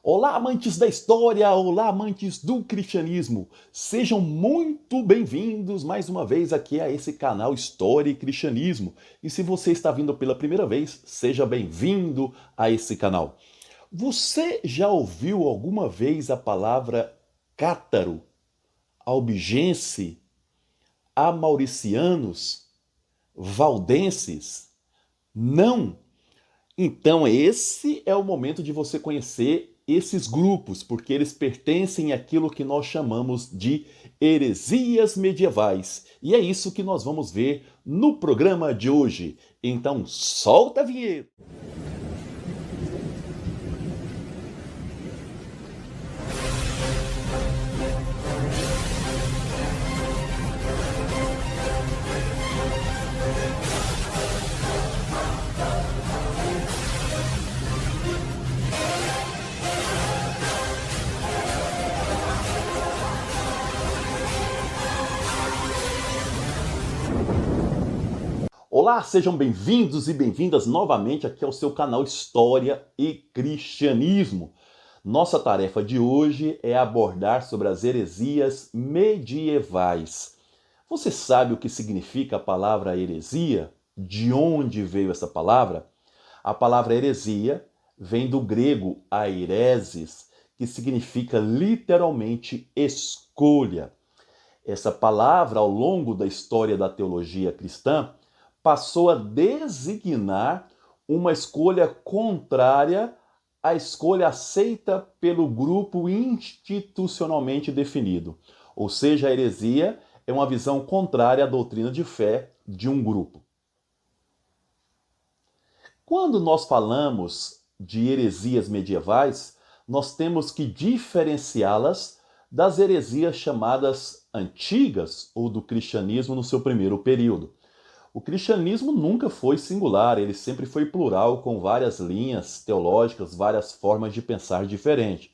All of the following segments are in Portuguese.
Olá, amantes da história! Olá, amantes do cristianismo! Sejam muito bem-vindos mais uma vez aqui a esse canal História e Cristianismo. E se você está vindo pela primeira vez, seja bem-vindo a esse canal. Você já ouviu alguma vez a palavra cátaro, albigense, amauricianos, valdenses? Não? Então, esse é o momento de você conhecer esses grupos, porque eles pertencem àquilo que nós chamamos de heresias medievais. E é isso que nós vamos ver no programa de hoje. Então, solta a vinheta! Olá, sejam bem-vindos e bem-vindas novamente aqui ao seu canal História e Cristianismo. Nossa tarefa de hoje é abordar sobre as heresias medievais. Você sabe o que significa a palavra heresia? De onde veio essa palavra? A palavra heresia vem do grego aireses, que significa literalmente escolha. Essa palavra, ao longo da história da teologia cristã, passou a designar uma escolha contrária à escolha aceita pelo grupo institucionalmente definido. Ou seja, a heresia é uma visão contrária à doutrina de fé de um grupo. Quando nós falamos de heresias medievais, nós temos que diferenciá-las das heresias chamadas antigas ou do cristianismo no seu primeiro período. O cristianismo nunca foi singular, ele sempre foi plural, com várias linhas teológicas, várias formas de pensar diferentes.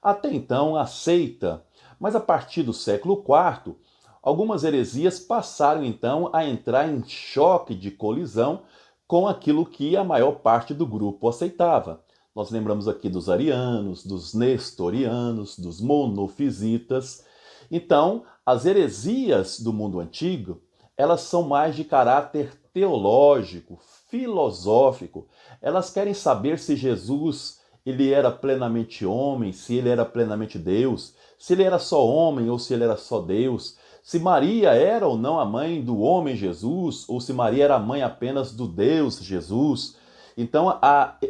Até então, aceita, mas a partir do século IV, algumas heresias passaram então a entrar em choque de colisão com aquilo que a maior parte do grupo aceitava. Nós lembramos aqui dos arianos, dos nestorianos, dos monofisitas. Então, as heresias do mundo antigo, elas são mais de caráter teológico, filosófico. Elas querem saber se Jesus ele era plenamente homem, se ele era plenamente Deus, se ele era só homem ou se ele era só Deus, se Maria era ou não a mãe do homem Jesus, ou se Maria era a mãe apenas do Deus Jesus. Então,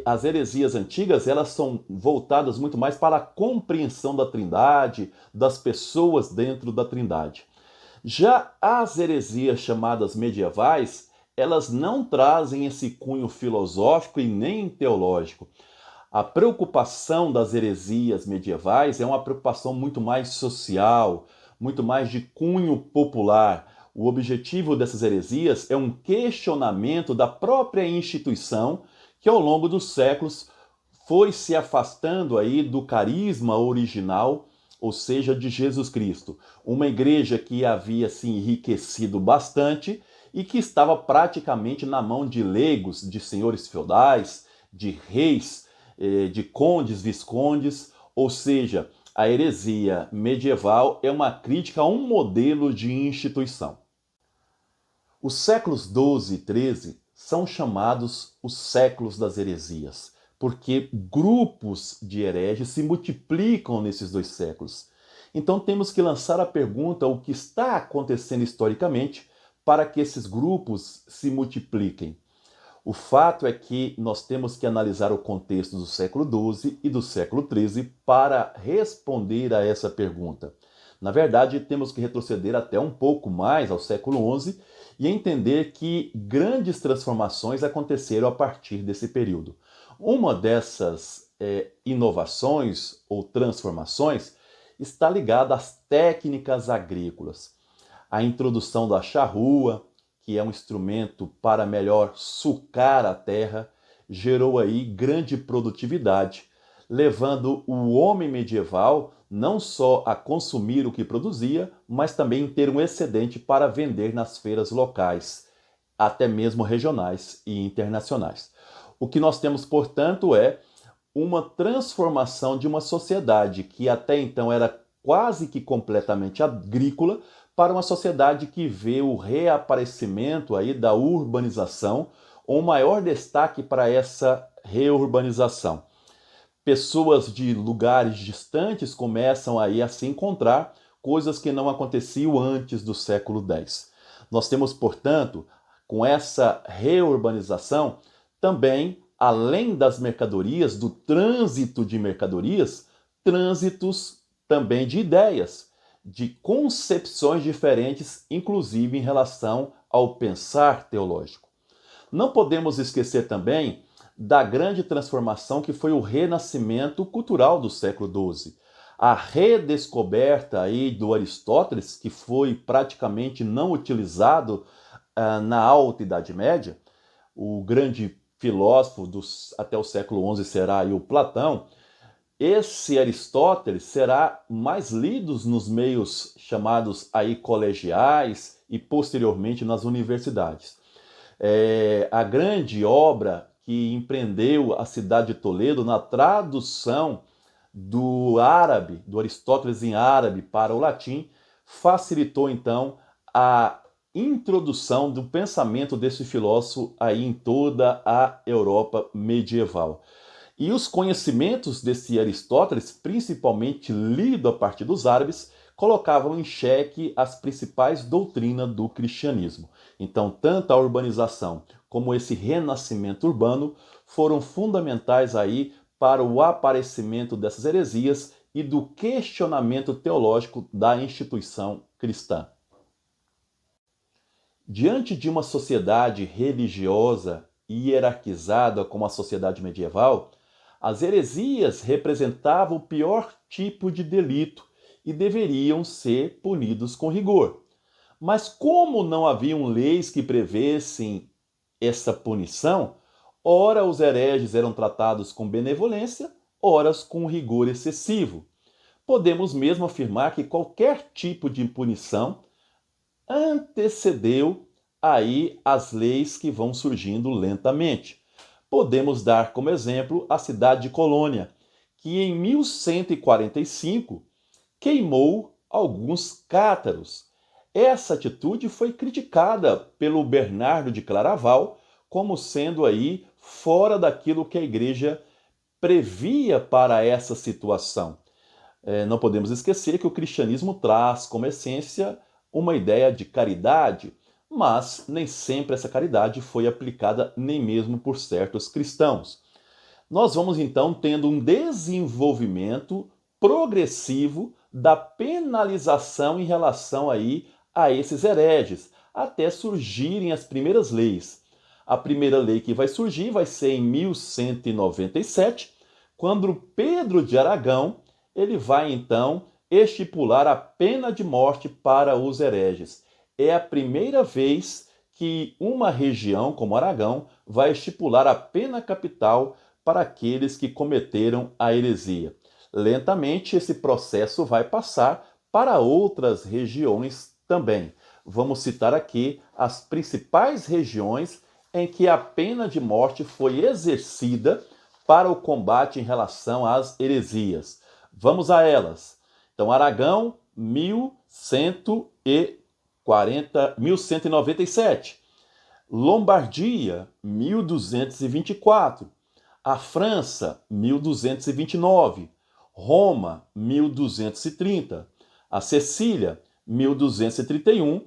as heresias antigas, elas são voltadas muito mais para a compreensão da Trindade, das pessoas dentro da Trindade. Já as heresias chamadas medievais, elas não trazem esse cunho filosófico e nem teológico. A preocupação das heresias medievais é uma preocupação muito mais social, muito mais de cunho popular. O objetivo dessas heresias é um questionamento da própria instituição que ao longo dos séculos foi se afastando aí do carisma original, ou seja, de Jesus Cristo. Uma igreja que havia se enriquecido bastante e que estava praticamente na mão de leigos, de senhores feudais, de reis, de condes, viscondes, ou seja, a heresia medieval é uma crítica a um modelo de instituição. Os séculos XII e XIII são chamados os séculos das heresias, porque grupos de hereges se multiplicam nesses dois séculos. Então temos que lançar a pergunta: o que está acontecendo historicamente para que esses grupos se multipliquem? O fato é que nós temos que analisar o contexto do século XII e do século XIII para responder a essa pergunta. Na verdade, temos que retroceder até um pouco mais ao século XI e entender que grandes transformações aconteceram a partir desse período. Uma dessas inovações ou transformações está ligada às técnicas agrícolas. A introdução da charrua, que é um instrumento para melhor sucar a terra, gerou aí grande produtividade, levando o homem medieval não só a consumir o que produzia, mas também ter um excedente para vender nas feiras locais, até mesmo regionais e internacionais. O que nós temos, portanto, é uma transformação de uma sociedade que até então era quase que completamente agrícola para uma sociedade que vê o reaparecimento aí da urbanização, um maior destaque para essa reurbanização. Pessoas de lugares distantes começam aí a se encontrar, coisas que não aconteciam antes do século X. Nós temos, portanto, com essa reurbanização, também, além das mercadorias, do trânsito de mercadorias, trânsitos também de ideias, de concepções diferentes, inclusive em relação ao pensar teológico. Não podemos esquecer também da grande transformação que foi o renascimento cultural do século XII. A redescoberta aí do Aristóteles, que foi praticamente não utilizado na Alta Idade Média, o grande filósofo até o século XI será aí o Platão. Esse Aristóteles será mais lido nos meios chamados aí colegiais e posteriormente nas universidades. A grande obra que empreendeu a cidade de Toledo na tradução do árabe, do Aristóteles em árabe para o latim, facilitou então a introdução do pensamento desse filósofo aí em toda a Europa medieval. E os conhecimentos desse Aristóteles, principalmente lido a partir dos árabes, colocavam em xeque as principais doutrinas do cristianismo. Então, tanto a urbanização como esse renascimento urbano foram fundamentais aí para o aparecimento dessas heresias e do questionamento teológico da instituição cristã. Diante de uma sociedade religiosa e hierarquizada como a sociedade medieval, as heresias representavam o pior tipo de delito e deveriam ser punidos com rigor. Mas como não haviam leis que prevessem essa punição, ora os hereges eram tratados com benevolência, ora com rigor excessivo. Podemos mesmo afirmar que qualquer tipo de punição antecedeu aí as leis que vão surgindo lentamente. Podemos dar como exemplo a cidade de Colônia, que em 1145 queimou alguns cátaros. Essa atitude foi criticada pelo Bernardo de Claraval como sendo aí fora daquilo que a igreja previa para essa situação. Não podemos esquecer que o cristianismo traz como essência uma ideia de caridade, mas nem sempre essa caridade foi aplicada nem mesmo por certos cristãos. Nós vamos então tendo um desenvolvimento progressivo da penalização em relação aí a esses hereges, até surgirem as primeiras leis. A primeira lei que vai surgir vai ser em 1197, quando Pedro de Aragão ele vai então estipular a pena de morte para os hereges. É a primeira vez que uma região como Aragão vai estipular a pena capital para aqueles que cometeram a heresia. Lentamente esse processo vai passar para outras regiões também. Vamos citar aqui as principais regiões em que a pena de morte foi exercida para o combate em relação às heresias. Vamos a elas. Então, Aragão, 1197. Lombardia, 1224. A França, 1229. Roma, 1230. A Sicília, 1231.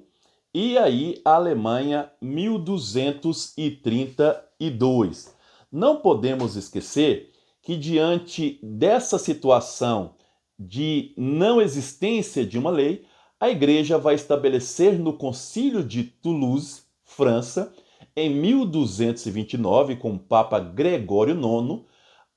E aí a Alemanha, 1232. Não podemos esquecer que diante dessa situação de não existência de uma lei, a Igreja vai estabelecer no Concílio de Toulouse, França, em 1229, com o Papa Gregório IX,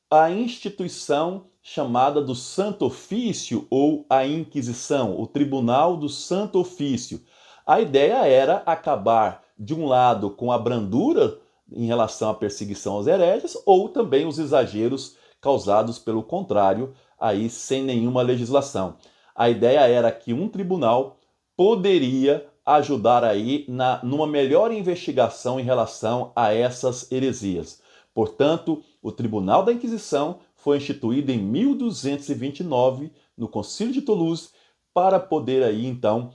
a instituição chamada do Santo Ofício ou a Inquisição, o Tribunal do Santo Ofício. A ideia era acabar, de um lado, com a brandura em relação à perseguição aos hereges, ou também os exageros causados pelo contrário, aí sem nenhuma legislação. A ideia era que um tribunal poderia ajudar aí numa melhor investigação em relação a essas heresias. Portanto, o Tribunal da Inquisição foi instituída em 1229 no Concílio de Toulouse para poder aí então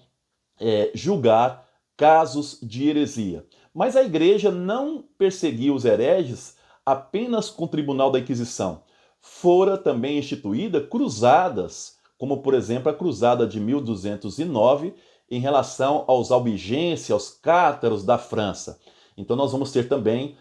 julgar casos de heresia. Mas a igreja não perseguia os hereges apenas com o Tribunal da Inquisição. Fora também instituída cruzadas, como por exemplo a Cruzada de 1209 em relação aos albigenses, aos cátaros da França. Então nós vamos ter também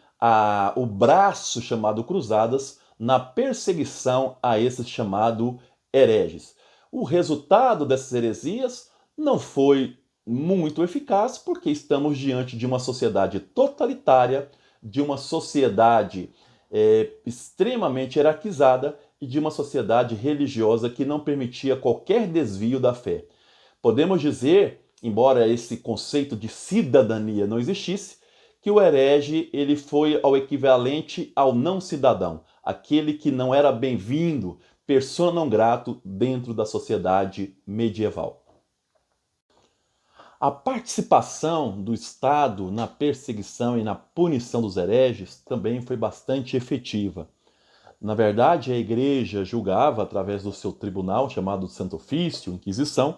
o braço chamado Cruzadas na perseguição a esses chamados hereges. O resultado dessas heresias não foi muito eficaz, porque estamos diante de uma sociedade totalitária, de uma sociedade extremamente hierarquizada e de uma sociedade religiosa que não permitia qualquer desvio da fé. Podemos dizer, embora esse conceito de cidadania não existisse, que o herege ele foi ao equivalente ao não cidadão, aquele que não era bem-vindo, persona non grata dentro da sociedade medieval. A participação do Estado na perseguição e na punição dos hereges também foi bastante efetiva. Na verdade, a Igreja julgava através do seu tribunal, chamado Santo Ofício, Inquisição,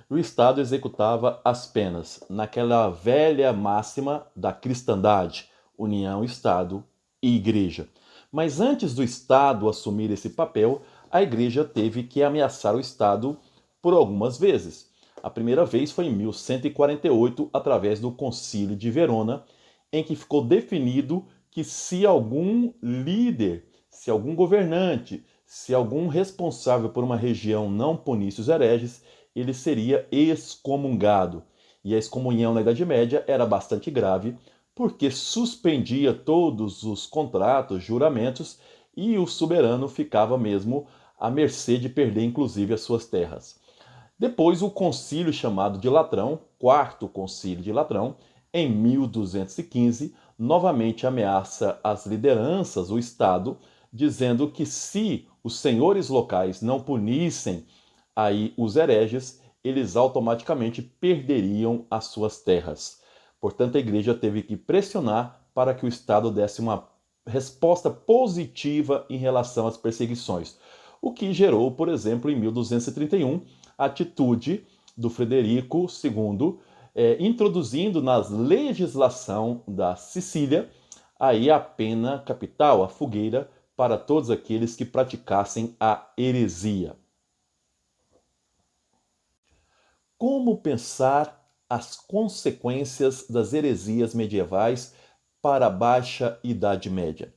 e o Estado executava as penas, naquela velha máxima da cristandade, união, Estado e Igreja. Mas antes do Estado assumir esse papel, a Igreja teve que ameaçar o Estado por algumas vezes. A primeira vez foi em 1148, através do Concílio de Verona, em que ficou definido que se algum líder, se algum governante, se algum responsável por uma região não punisse os hereges, ele seria excomungado. E a excomunhão na Idade Média era bastante grave, porque suspendia todos os contratos, juramentos, e o soberano ficava mesmo à mercê de perder inclusive as suas terras. Depois, o concílio chamado de Latrão, quarto concílio de Latrão, em 1215, novamente ameaça as lideranças, o Estado, dizendo que se os senhores locais não punissem aí os hereges, eles automaticamente perderiam as suas terras. Portanto, a igreja teve que pressionar para que o Estado desse uma resposta positiva em relação às perseguições, o que gerou, por exemplo, em 1231, a atitude do Frederico II, introduzindo na legislação da Sicília aí a pena capital, a fogueira, para todos aqueles que praticassem a heresia. Como pensar as consequências das heresias medievais para a Baixa Idade Média?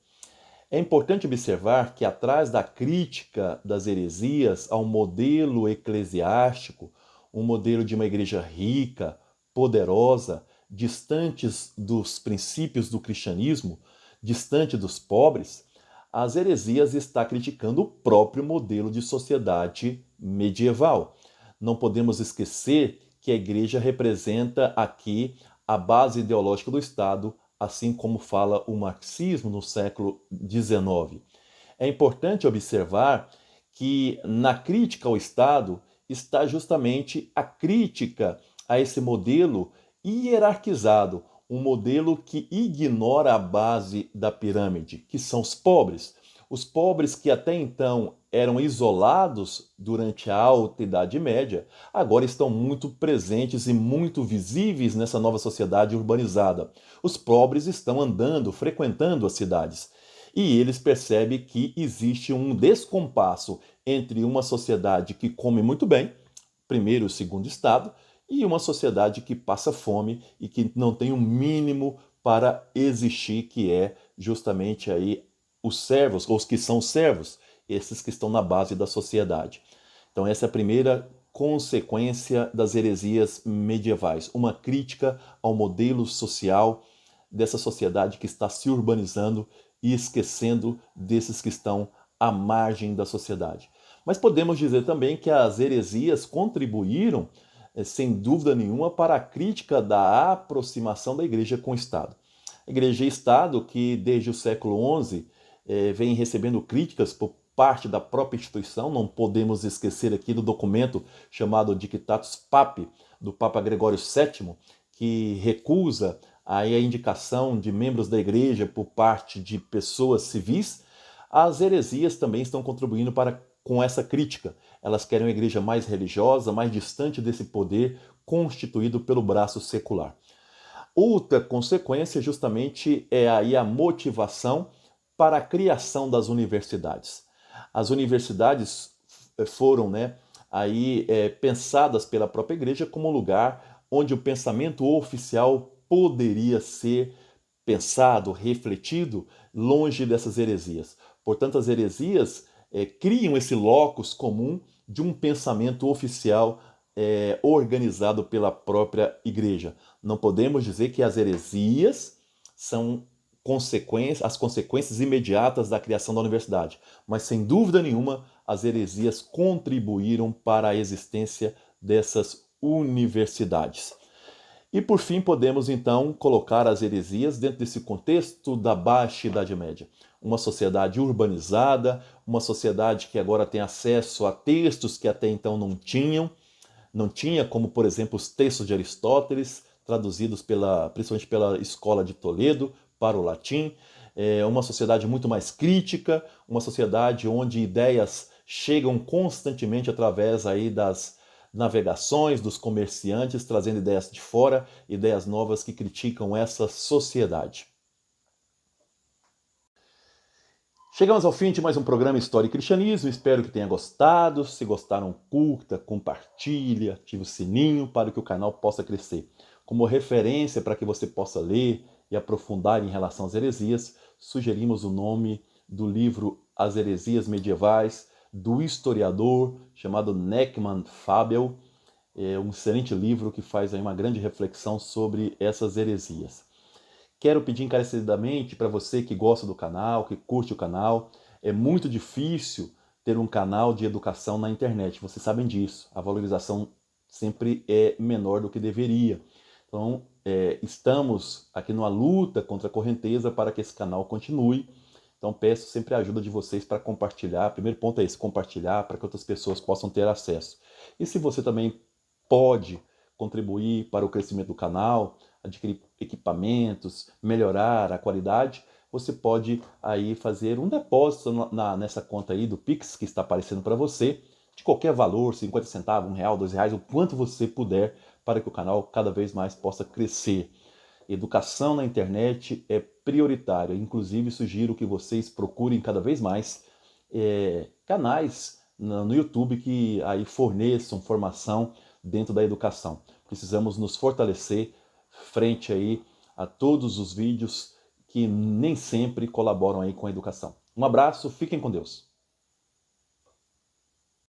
É importante observar que atrás da crítica das heresias ao modelo eclesiástico, um modelo de uma igreja rica, poderosa, distantes dos princípios do cristianismo, distante dos pobres, as heresias está criticando o próprio modelo de sociedade medieval. Não podemos esquecer que a igreja representa aqui a base ideológica do Estado, assim como fala o marxismo no século XIX. É importante observar que na crítica ao Estado está justamente a crítica a esse modelo hierarquizado, um modelo que ignora a base da pirâmide, que são os pobres. Os pobres que até então eram isolados durante a Alta Idade Média, agora estão muito presentes e muito visíveis nessa nova sociedade urbanizada. Os pobres estão andando, frequentando as cidades. E eles percebem que existe um descompasso entre uma sociedade que come muito bem, primeiro e segundo estado, e uma sociedade que passa fome e que não tem o mínimo para existir, que é justamente aí os servos, ou os que são servos, esses que estão na base da sociedade. Então essa é a primeira consequência das heresias medievais, uma crítica ao modelo social dessa sociedade que está se urbanizando e esquecendo desses que estão à margem da sociedade. Mas podemos dizer também que as heresias contribuíram, sem dúvida nenhuma, para a crítica da aproximação da igreja com o Estado. A igreja e Estado, que desde o século XI vem recebendo críticas por parte da própria instituição, não podemos esquecer aqui do documento chamado Dictatus Papae, do Papa Gregório VII, que recusa a indicação de membros da igreja por parte de pessoas civis. As heresias também estão contribuindo com essa crítica. Elas querem uma igreja mais religiosa, mais distante desse poder constituído pelo braço secular. Outra consequência justamente é aí a motivação para a criação das universidades. As universidades foram, pensadas pela própria igreja como um lugar onde o pensamento oficial poderia ser pensado, refletido, longe dessas heresias. Portanto, as heresias criam esse locus comum de um pensamento oficial organizado pela própria igreja. Não podemos dizer que as heresias são as consequências imediatas da criação da universidade, mas sem dúvida nenhuma as heresias contribuíram para a existência dessas universidades. E por fim, podemos então colocar as heresias dentro desse contexto da Baixa Idade Média. Uma sociedade urbanizada, uma sociedade que agora tem acesso a textos que até então não tinha, como por exemplo os textos de Aristóteles, traduzidos principalmente pela Escola de Toledo para o latim. Uma sociedade muito mais crítica, uma sociedade onde ideias chegam constantemente através aí das navegações, dos comerciantes, trazendo ideias de fora, ideias novas que criticam essa sociedade. Chegamos ao fim de mais um programa História e Cristianismo, espero que tenha gostado. Se gostaram, curta, compartilha, ative o sininho para que o canal possa crescer. Como referência para que você possa ler e aprofundar em relação às heresias, sugerimos o nome do livro As Heresias Medievais, do historiador chamado Neckmann Fabel. É um excelente livro que faz aí uma grande reflexão sobre essas heresias. Quero pedir encarecidamente para você que gosta do canal, que curte o canal, é muito difícil ter um canal de educação na internet, vocês sabem disso, a valorização sempre é menor do que deveria. Então, estamos aqui numa luta contra a correnteza para que esse canal continue. Então, peço sempre a ajuda de vocês para compartilhar. O primeiro ponto é esse, compartilhar para que outras pessoas possam ter acesso. E se você também pode contribuir para o crescimento do canal, adquirir equipamentos, melhorar a qualidade, você pode aí fazer um depósito nessa conta aí do Pix que está aparecendo para você, de qualquer valor, 50 centavos, R$1, R$2, o quanto você puder, para que o canal cada vez mais possa crescer. Educação na internet é prioritária, inclusive sugiro que vocês procurem cada vez mais canais no YouTube que aí forneçam formação dentro da educação. Precisamos nos fortalecer frente aí a todos os vídeos que nem sempre colaboram aí com a educação. Um abraço, fiquem com Deus.